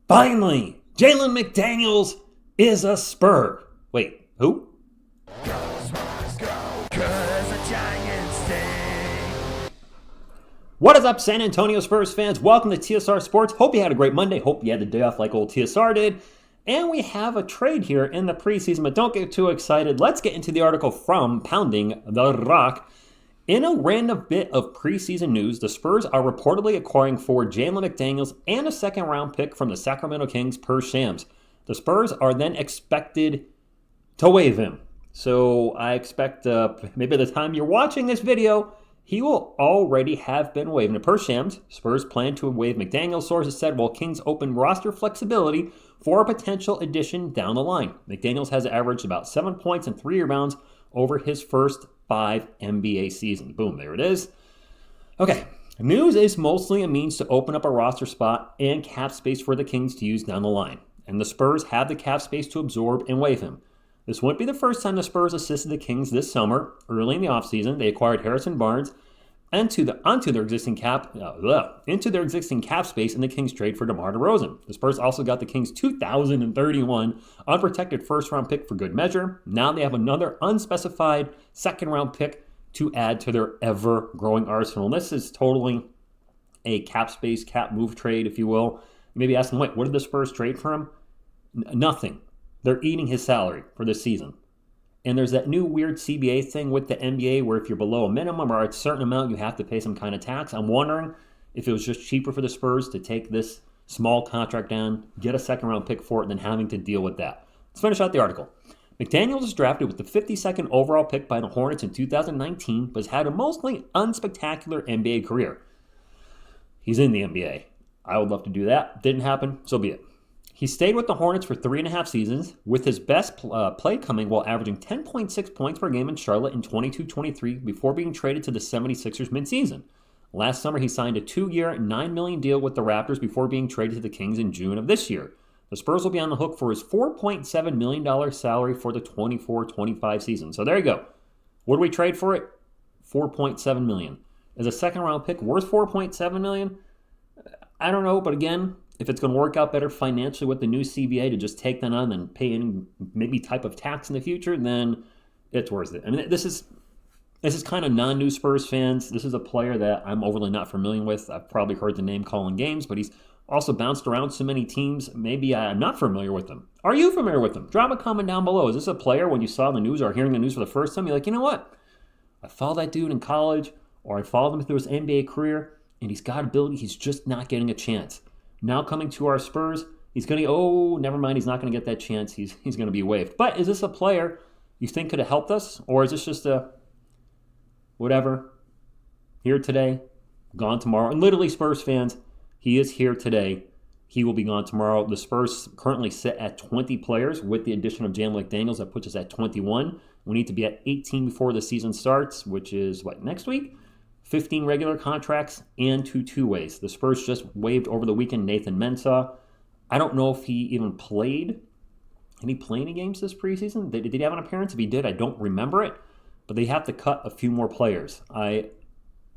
Finally, Jalen McDaniels is a Spur. Wait, who? What is up, San Antonio Spurs fans? Welcome to TSR Sports. Hope you had a great Monday. Hope you had the day off like old TSR did. And we have a trade here in the preseason, but don't get too excited. Let's get into the article from Pounding the Rock. In a random bit of preseason news, the Spurs are reportedly acquiring forward Jalen McDaniels and a second-round pick from the Sacramento Kings per Shams. The Spurs are then expected to waive him. So I expect maybe by the time you're watching this video, he will already have been waived. And per Shams, Spurs plan to waive McDaniels, sources said, while Kings open roster flexibility for a potential addition down the line. McDaniels has averaged about 7 points and 3 rebounds over his first 5 NBA seasons. Boom, there it is. Okay, news is mostly a means to open up a roster spot and cap space for the Kings to use down the line. And the Spurs have the cap space to absorb and waive him. This wouldn't be the first time the Spurs assisted the Kings this summer. Early in the offseason, they acquired Harrison Barnes onto their existing cap space in the Kings trade for DeMar DeRozan. The Spurs also got the Kings' 2031 unprotected first-round pick for good measure. Now they have another unspecified second-round pick to add to their ever-growing arsenal. And this is totally a cap space, cap move trade, if you will. You may be asking, wait, what did the Spurs trade for him? Nothing. They're eating his salary for this season. And there's that new weird CBA thing with the NBA where if you're below a minimum or a certain amount, you have to pay some kind of tax. I'm wondering if it was just cheaper for the Spurs to take this small contract down, get a second-round pick for it, than having to deal with that. Let's finish out the article. McDaniels was drafted with the 52nd overall pick by the Hornets in 2019, but has had a mostly unspectacular NBA career. He's in the NBA. I would love to do that. Didn't happen, so be it. He stayed with the Hornets for 3.5 seasons, with his best play coming while averaging 10.6 points per game in Charlotte in 22-23 before being traded to the 76ers midseason. Last summer, he signed a 2-year, $9 million deal with the Raptors before being traded to the Kings in June of this year. The Spurs will be on the hook for his $4.7 million salary for the 24-25 season. So there you go. What do we trade for it? $4.7 million. Is a second-round pick worth $4.7 million? I don't know, but again, if it's going to work out better financially with the new CBA to just take that on and pay any maybe type of tax in the future, then it's worth it. I mean, this is kind of non-new Spurs fans. This is a player that I'm overly not familiar with. I've probably heard the name calling games, but he's also bounced around so many teams. Maybe I'm not familiar with him. Are you familiar with him? Drop a comment down below. Is this a player when you saw the news or hearing the news for the first time, you're like, you know what? I followed that dude in college, or I followed him through his NBA career, and he's got ability. He's just not getting a chance. Now coming to our Spurs, he's going to, never mind, he's not going to get that chance. He's going to be waived. But is this a player you think could have helped us? Or is this just a whatever, here today, gone tomorrow? And literally, Spurs fans, he is here today. He will be gone tomorrow. The Spurs currently sit at 20 players with the addition of Jalen McDaniels. That puts us at 21. We need to be at 18 before the season starts, which is, next week? 15 regular contracts and 2 two-ways. The Spurs just waived over the weekend Nathan Mensah. I don't know if he even played. Did he play any games this preseason? Did he have an appearance? If he did, I don't remember it. But they have to cut a few more players. I'm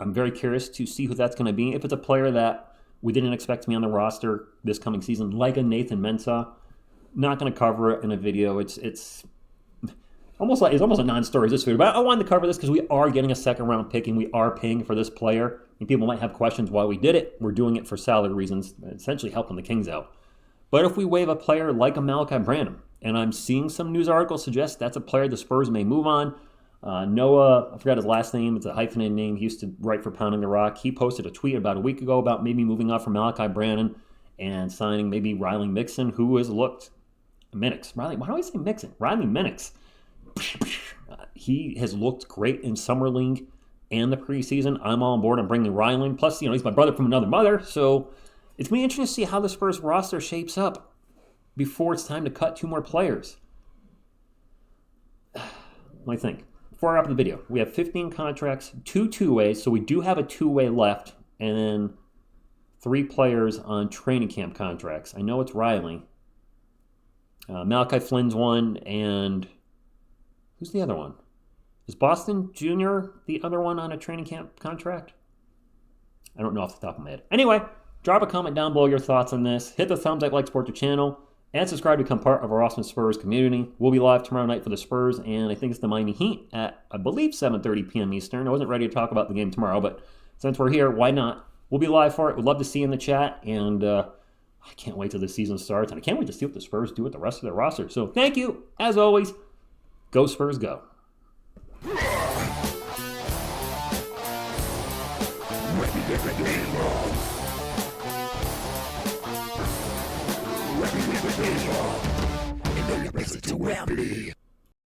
very curious to see who that's going to be. If it's a player that we didn't expect to be on the roster this coming season, like a Nathan Mensah, not going to cover it in a video. It's almost a non-story this video, but I wanted to cover this because we are getting a second-round pick and we are paying for this player. And people might have questions why we did it. We're doing it for salary reasons, essentially helping the Kings out. But if we waive a player like a Malachi Branham, and I'm seeing some news articles suggest that's a player the Spurs may move on. Noah, I forgot his last name. It's a hyphenated name. He used to write for Pounding the Rock. He posted a tweet about a week ago about maybe moving off from Malachi Branham and signing maybe Riley Mixon, who has looked Minix. Why do I say Mixon? Riley Minix. He has looked great in Summer League and the preseason. I'm all on board. I'm bringing Riley. Plus, he's my brother from another mother. So it's going to be interesting to see how the Spurs roster shapes up before it's time to cut 2 more players. What do you think? Before I wrap up the video, we have 15 contracts, 2 two-ways. So we do have a 2-way left, and then 3 players on training camp contracts. I know it's Riley. Malachi Flynn's one, and who's the other one? Is Boston Jr. the other one on a training camp contract? I don't know off the top of my head. Anyway, Drop a comment down below your thoughts on this. Hit the thumbs up, like, support the channel, and subscribe to become part of our awesome Spurs community. We'll be live tomorrow night for the Spurs, and I think it's the Miami Heat at, I believe, 7:30 p.m. Eastern. I wasn't ready to talk about the game tomorrow, but since we're here, why not? We'll be live for it. We'd love to see you in the chat, and I can't wait till the season starts, and I can't wait to see what the Spurs do with the rest of their roster. So thank you, as always. Go Spurs, go. To Wembley.